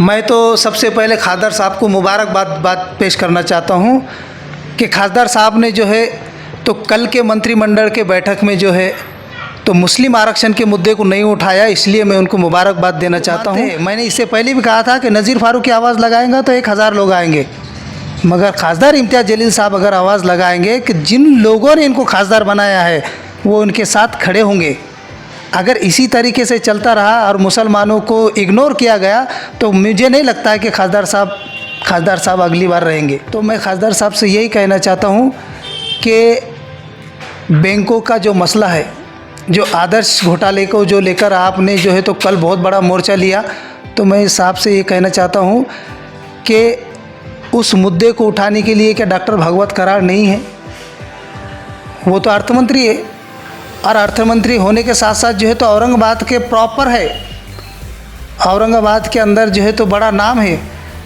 मैं तो सबसे पहले खादर साहब को मुबारकबाद पेश करना चाहता हूं कि खादर साहब ने जो है तो कल के मंत्रिमंडल के बैठक में जो है तो मुस्लिम आरक्षण के मुद्दे को नहीं उठाया, इसलिए मैं उनको मुबारकबाद देना चाहता हूं। मैंने इससे पहले भी कहा था कि नज़ीर फारूक की आवाज़ लगाएंगा तो 1000 लोग आएंगे, मगर खासदार इम्तियाज़ जलील साहब अगर आवाज़ लगाएंगे कि जिन लोगों ने इनको खासदार बनाया है वो उनके साथ खड़े होंगे। अगर इसी तरीके से चलता रहा और मुसलमानों को इग्नोर किया गया तो मुझे नहीं लगता है कि खासदार साहब अगली बार रहेंगे। तो मैं खासदार साहब से यही कहना चाहता हूँ कि बैंकों का जो मसला है, जो आदर्श घोटाले को जो लेकर आपने जो है तो कल बहुत बड़ा मोर्चा लिया, तो मैं साहब से ये कहना चाहता हूँ कि उस मुद्दे को उठाने के लिए क्या डॉक्टर भागवत करार नहीं है? वो तो अर्थमंत्री है और अर्थमंत्री होने के साथ साथ जो है तो औरंगाबाद के प्रॉपर है, औरंगाबाद के अंदर जो है तो बड़ा नाम है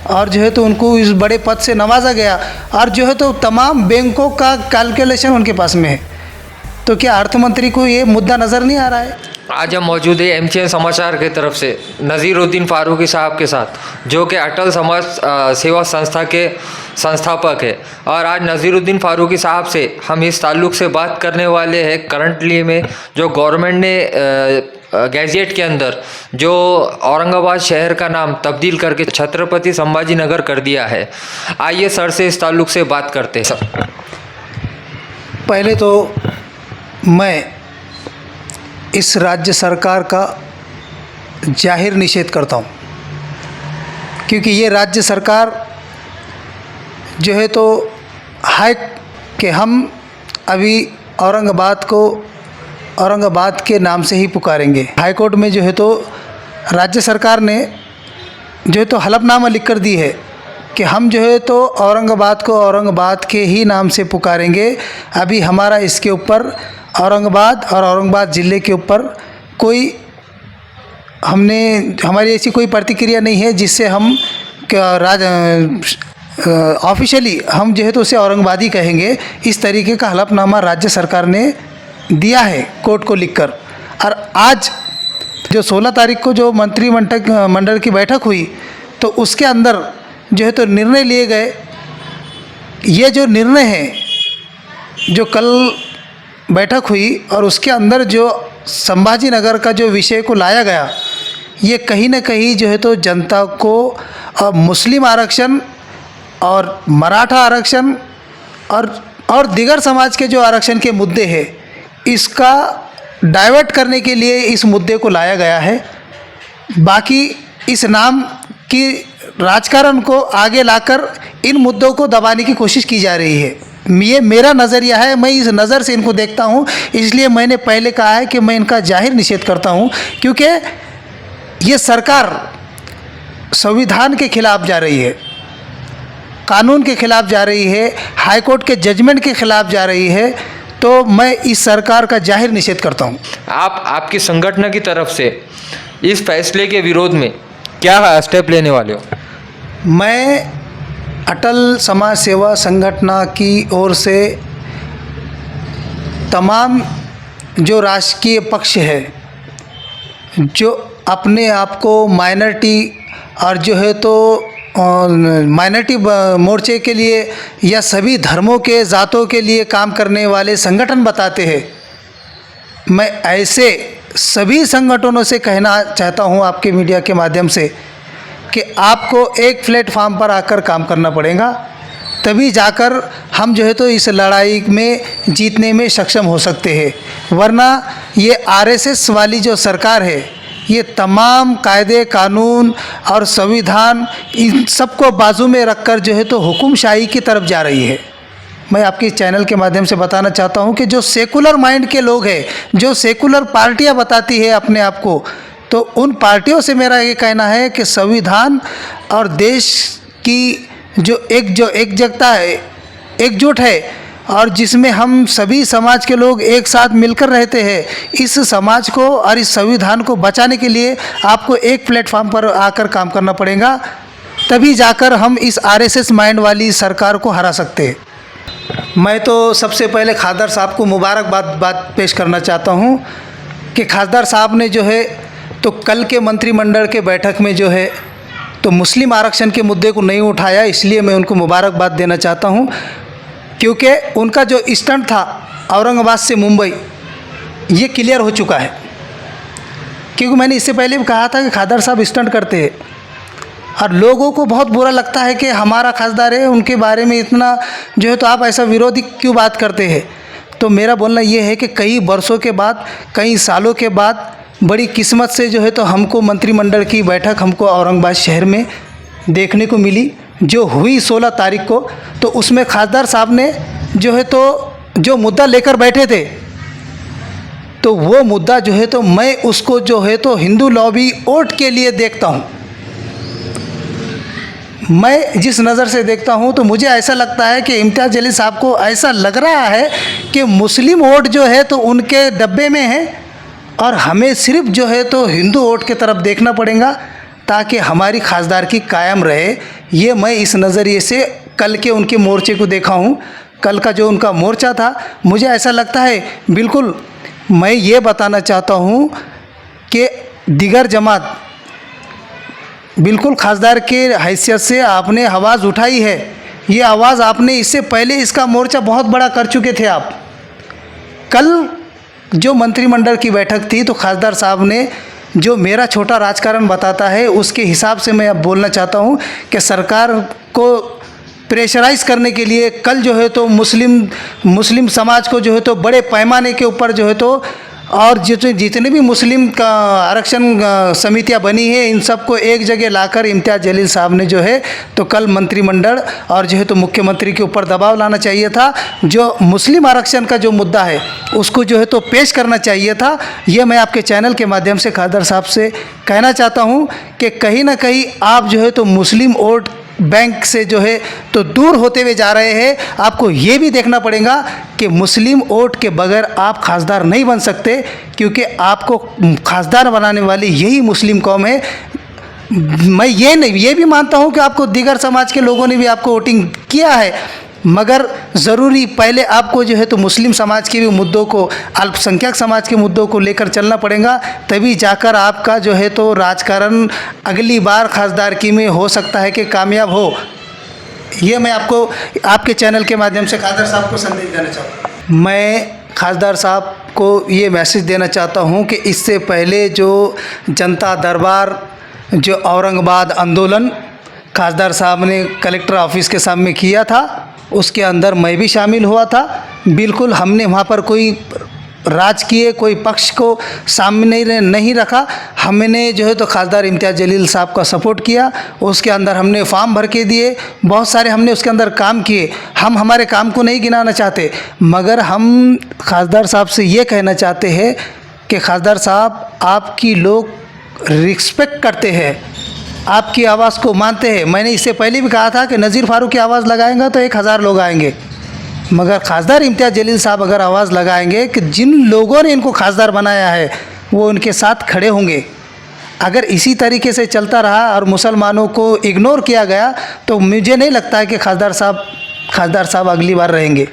और जो है तो उनको इस बड़े पद से नवाजा गया और जो है तो तमाम बैंकों का कैलकुलेशन उनके पास में है। तो क्या अर्थमंत्री को ये मुद्दा नज़र नहीं आ रहा है? आज हम मौजूद है एमसीएन समाचार की तरफ से नज़ीरुद्दीन फारूकी साहब के साथ, जो कि अटल समाज सेवा संस्था के संस्थापक है। और आज नज़ीरुद्दीन फारूकी साहब से हम इस ताल्लुक़ से बात करने वाले हैं करंटली में जो गवर्नमेंट ने गैजेट के अंदर जो औरंगाबाद शहर का नाम तब्दील करके छत्रपति संभाजी नगर कर दिया है। आइए सर से इस ताल्लुक़ से बात करते हैं। सर, पहले तो मैं इस राज्य सरकार का जाहिर निषेध करता हूँ, क्योंकि ये राज्य सरकार जो है तो है कि हम अभी औरंगाबाद को औरंगाबाद के नाम से ही पुकारेंगे। हाई कोर्ट में जो है तो राज्य सरकार ने जो है तो हलफनामा लिख कर दी है कि हम जो है तो औरंगाबाद को औरंगाबाद के ही नाम से पुकारेंगे। अभी हमारा इसके ऊपर औरंगाबाद और औरंगाबाद ज़िले के ऊपर हमारी ऐसी कोई प्रतिक्रिया नहीं है जिससे हम ऑफिशियली हम जो है तो उसे औरंगाबादी कहेंगे। इस तरीके का हलफनामा राज्य सरकार ने दिया है कोर्ट को लिखकर। और आज जो 16 तारीख को जो मंत्रिमंडल की बैठक हुई तो उसके अंदर जो है तो निर्णय लिए गए। ये जो निर्णय है, जो कल बैठक हुई और उसके अंदर जो संभाजी नगर का जो विषय को लाया गया, ये कहीं ना कहीं जो है तो जनता को मुस्लिम आरक्षण और मराठा आरक्षण और दिगर समाज के जो आरक्षण के मुद्दे हैं, इसका डाइवर्ट करने के लिए इस मुद्दे को लाया गया है। बाकी इस नाम की राजकारण को आगे लाकर इन मुद्दों को दबाने की कोशिश की जा रही है। ये मेरा नज़रिया है, मैं इस नज़र से इनको देखता हूँ, इसलिए मैंने पहले कहा है कि मैं इनका जाहिर निषेध करता हूँ, क्योंकि ये सरकार संविधान के खिलाफ जा रही है, कानून के खिलाफ जा रही है, हाई कोर्ट के जजमेंट के खिलाफ जा रही है। तो मैं इस सरकार का जाहिर निषेध करता हूँ। आपकी संगठन की तरफ से इस फैसले के विरोध में क्या स्टेप लेने वाले हो? मैं अटल समाज सेवा संगठन की ओर से तमाम जो राजकीय पक्ष है, जो अपने आप को माइनॉरिटी और जो है तो माइनॉरिटी मोर्चे के लिए या सभी धर्मों के ज़ातों के लिए काम करने वाले संगठन बताते हैं, मैं ऐसे सभी संगठनों से कहना चाहता हूं आपके मीडिया के माध्यम से कि आपको एक प्लेटफार्म पर आकर काम करना पड़ेगा, तभी जाकर हम जो है तो इस लड़ाई में जीतने में सक्षम हो सकते हैं। वरना ये आरएसएस वाली जो सरकार है, ये तमाम कायदे कानून और संविधान इन सबको बाजू में रखकर जो है तो हुकुमशाही की तरफ जा रही है। मैं आपके चैनल के माध्यम से बताना चाहता हूं कि जो सेकुलर माइंड के लोग हैं, जो सेकुलर पार्टियां बताती है अपने आप को, तो उन पार्टियों से मेरा ये कहना है कि संविधान और देश की जो एकजुटता है, एकजुट है और जिसमें हम सभी समाज के लोग एक साथ मिलकर रहते हैं, इस समाज को और इस संविधान को बचाने के लिए आपको एक प्लेटफार्म पर आकर काम करना पड़ेगा, तभी जाकर हम इस आरएसएस माइंड वाली सरकार को हरा सकते हैं। मैं तो सबसे पहले खादर साहब को मुबारकबाद पेश करना चाहता हूं कि खासदार साहब ने जो है तो कल के मंत्रिमंडल के बैठक में जो है तो मुस्लिम आरक्षण के मुद्दे को नहीं उठाया, इसलिए मैं उनको मुबारकबाद देना चाहता हूँ, क्योंकि उनका जो स्टंट था औरंगाबाद से मुंबई, ये क्लियर हो चुका है। क्योंकि मैंने इससे पहले भी कहा था कि खादर साहब स्टंट करते हैं और लोगों को बहुत बुरा लगता है कि हमारा खासदार है, उनके बारे में इतना जो है तो आप ऐसा विरोधी क्यों बात करते हैं। तो मेरा बोलना ये है कि कई वर्षों के बाद, कई सालों के बाद बड़ी किस्मत से जो है तो हमको मंत्रिमंडल की बैठक हमको औरंगाबाद शहर में देखने को मिली, जो हुई 16 तारीख को। तो उसमें खासदार साहब ने जो है तो जो मुद्दा लेकर बैठे थे, तो वो मुद्दा जो है तो मैं उसको जो है तो हिंदू लॉबी वोट के लिए देखता हूँ। मैं जिस नज़र से देखता हूँ तो मुझे ऐसा लगता है कि इम्तियाज़ जलील साहब को ऐसा लग रहा है कि मुस्लिम वोट जो है तो उनके डब्बे में है और हमें सिर्फ जो है तो हिंदू वोट की तरफ देखना पड़ेगा ताकि हमारी खासदार की कायम रहे। ये मैं इस नज़रिए से कल के उनके मोर्चे को देखा हूँ। कल का जो उनका मोर्चा था, मुझे ऐसा लगता है, बिल्कुल मैं ये बताना चाहता हूँ कि दिगर जमात, बिल्कुल खासदार के हैसियत से आपने आवाज़ उठाई है। ये आवाज़ आपने इससे पहले इसका मोर्चा बहुत बड़ा कर चुके थे आप। कल जो मंत्रिमंडल की बैठक थी तो खासदार साहब ने जो मेरा छोटा राजकारण बताता है उसके हिसाब से मैं अब बोलना चाहता हूँ कि सरकार को प्रेशराइज़ करने के लिए कल जो है तो मुस्लिम समाज को जो है तो बड़े पैमाने के ऊपर जो है तो, और जितने भी मुस्लिम का आरक्षण समितियां बनी है, इन सबको एक जगह लाकर इम्तियाज़ जलील साहब ने जो है तो कल मंत्रिमंडल और जो है तो मुख्यमंत्री के ऊपर दबाव लाना चाहिए था। जो मुस्लिम आरक्षण का जो मुद्दा है उसको जो है तो पेश करना चाहिए था। ये मैं आपके चैनल के माध्यम से खादर साहब से कहना चाहता हूँ कि कहीं ना कहीं आप जो है तो मुस्लिम वोट बैंक से जो है तो दूर होते हुए जा रहे हैं। आपको ये भी देखना पड़ेगा कि मुस्लिम वोट के बगैर आप खासदार नहीं बन सकते, क्योंकि आपको खासदार बनाने वाली यही मुस्लिम कौम है। मैं ये भी मानता हूँ कि आपको दीगर समाज के लोगों ने भी आपको वोटिंग किया है, मगर ज़रूरी पहले आपको जो है तो मुस्लिम समाज के भी मुद्दों को, अल्पसंख्यक समाज के मुद्दों को लेकर चलना पड़ेगा, तभी जाकर आपका जो है तो राजकारण अगली बार खासदारकी में हो सकता है कि कामयाब हो। ये मैं आपको आपके चैनल के माध्यम से खासदार साहब को संदेश देना चाहता हूँ। मैं खासदार साहब को ये मैसेज देना चाहता हूँ कि इससे पहले जो जनता दरबार, जो औरंगाबाद आंदोलन खासदार साहब ने कलेक्टर ऑफिस के सामने किया था, उसके अंदर मैं भी शामिल हुआ था। बिल्कुल हमने वहाँ पर कोई राजकीय कोई पक्ष को सामने नहीं रखा। हमने जो है तो खासदार इम्तियाज़ जलील साहब का सपोर्ट किया। उसके अंदर हमने फॉर्म भर के दिए, बहुत सारे हमने उसके अंदर काम किए। हम हमारे काम को नहीं गिनाना चाहते, मगर हम खासदार साहब से ये कहना चाहते हैं कि खासदार साहब, आपकी लोग रिस्पेक्ट करते हैं, आपकी आवाज़ को मानते हैं। मैंने इससे पहले भी कहा था कि नज़ीर फारूक की आवाज़ लगाएंगा तो 1000 लोग आएंगे, मगर खासदार इम्तियाज़ जलील साहब अगर आवाज़ लगाएंगे कि जिन लोगों ने इनको खासदार बनाया है वो उनके साथ खड़े होंगे। अगर इसी तरीके से चलता रहा और मुसलमानों को इग्नोर किया गया तो मुझे नहीं लगता है कि खासदार साहब अगली बार रहेंगे।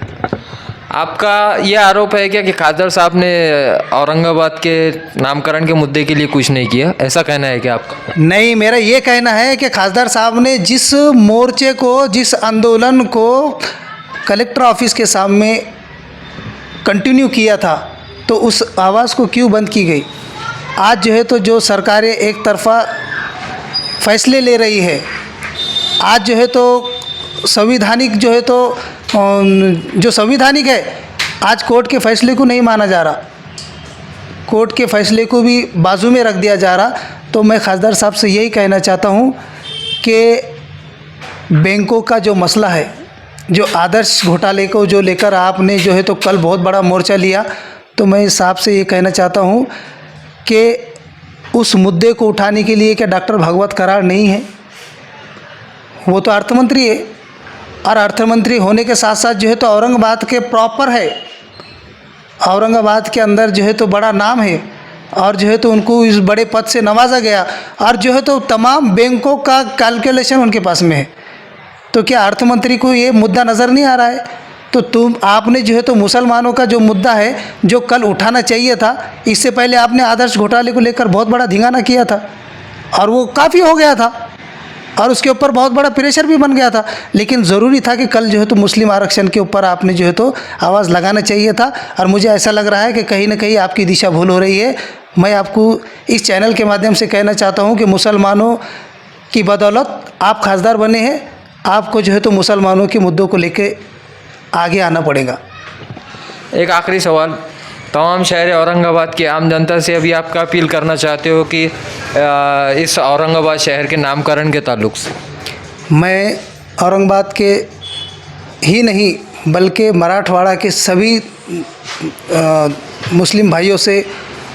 आपका ये आरोप है क्या कि खादर साहब ने औरंगाबाद के नामकरण के मुद्दे के लिए कुछ नहीं किया, ऐसा कहना है क्या आपका? नहीं, मेरा ये कहना है कि खासदार साहब ने जिस मोर्चे को, जिस आंदोलन को कलेक्टर ऑफिस के सामने कंटिन्यू किया था, तो उस आवाज़ को क्यों बंद की गई? आज जो है तो जो सरकारें एक तरफा फैसले ले रही है, आज जो है तो संविधानिक जो है तो जो संविधानिक है, आज कोर्ट के फैसले को नहीं माना जा रहा, कोर्ट के फैसले को भी बाजू में रख दिया जा रहा। तो मैं खासदार साहब से यही कहना चाहता हूँ कि बैंकों का जो मसला है, जो आदर्श घोटाले को जो लेकर आपने जो है तो कल बहुत बड़ा मोर्चा लिया, तो मैं साहब से ये कहना चाहता हूँ कि उस मुद्दे को उठाने के लिए क्या डॉक्टर भागवत करार नहीं है? वो तो अर्थमंत्री है, और अर्थमंत्री होने के साथ साथ जो है तो औरंगाबाद के प्रॉपर है, औरंगाबाद के अंदर जो है तो बड़ा नाम है, और जो है तो उनको इस बड़े पद से नवाजा गया, और जो है तो तमाम बैंकों का कैलकुलेशन उनके पास में है। तो क्या अर्थमंत्री को ये मुद्दा नज़र नहीं आ रहा है? तो आपने जो है तो मुसलमानों का जो मुद्दा है जो कल उठाना चाहिए था, इससे पहले आपने आदर्श घोटाले को लेकर बहुत बड़ा धिंगाना किया था और वो काफ़ी हो गया था। और उसके ऊपर बहुत बड़ा प्रेशर भी बन गया था। लेकिन ज़रूरी था कि कल जो है तो मुस्लिम आरक्षण के ऊपर आपने जो है तो आवाज़ लगाना चाहिए था। और मुझे ऐसा लग रहा है कि कहीं ना कहीं आपकी दिशा भूल हो रही है। मैं आपको इस चैनल के माध्यम से कहना चाहता हूँ कि मुसलमानों की बदौलत आप खासदार बने हैं, आपको जो है तो मुसलमानों के मुद्दों को लेके आगे आना पड़ेगा। एक आखिरी सवाल, तमाम शहर औरंगाबाद की आम जनता से अभी आप क्या अपील करना चाहते हो कि इस औरंगाबाद शहर के नामकरण के ताल्लुक से? मैं औरंगाबाद के ही नहीं बल्कि मराठवाड़ा के सभी मुस्लिम भाइयों से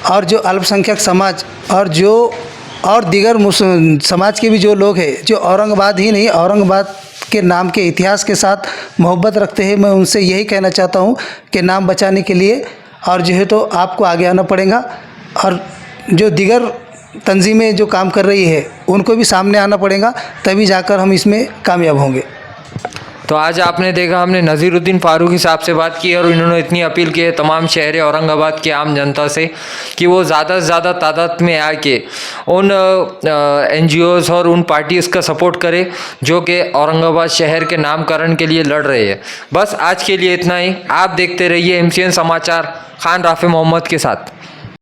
और जो अल्पसंख्यक समाज और दीगर समाज के भी जो लोग हैं जो औरंगाबाद ही नहीं औरंगाबाद के नाम के इतिहास के साथ मोहब्बत रखते हैं, मैं उनसे यही कहना चाहता हूँ कि नाम बचाने के लिए और जो है तो आपको आगे आना पड़ेगा। और जो दीगर तंजीमें जो काम कर रही है उनको भी सामने आना पड़ेगा, तभी जाकर हम इसमें कामयाब होंगे। तो आज आपने देखा, हमने नज़ीरुद्दीन फारूकी साहब से बात की और इन्होंने इतनी अपील की है तमाम शहर औरंगाबाद की आम जनता से कि वो ज़्यादा से ज़्यादा तादाद में आके उन NGOs और उन पार्टीज़ का सपोर्ट करे जो कि औरंगाबाद शहर के नामकरण के लिए लड़ रहे हैं। बस आज के लिए इतना ही। आप देखते रहिए MCN समाचार, खान राफे मोहम्मद के साथ।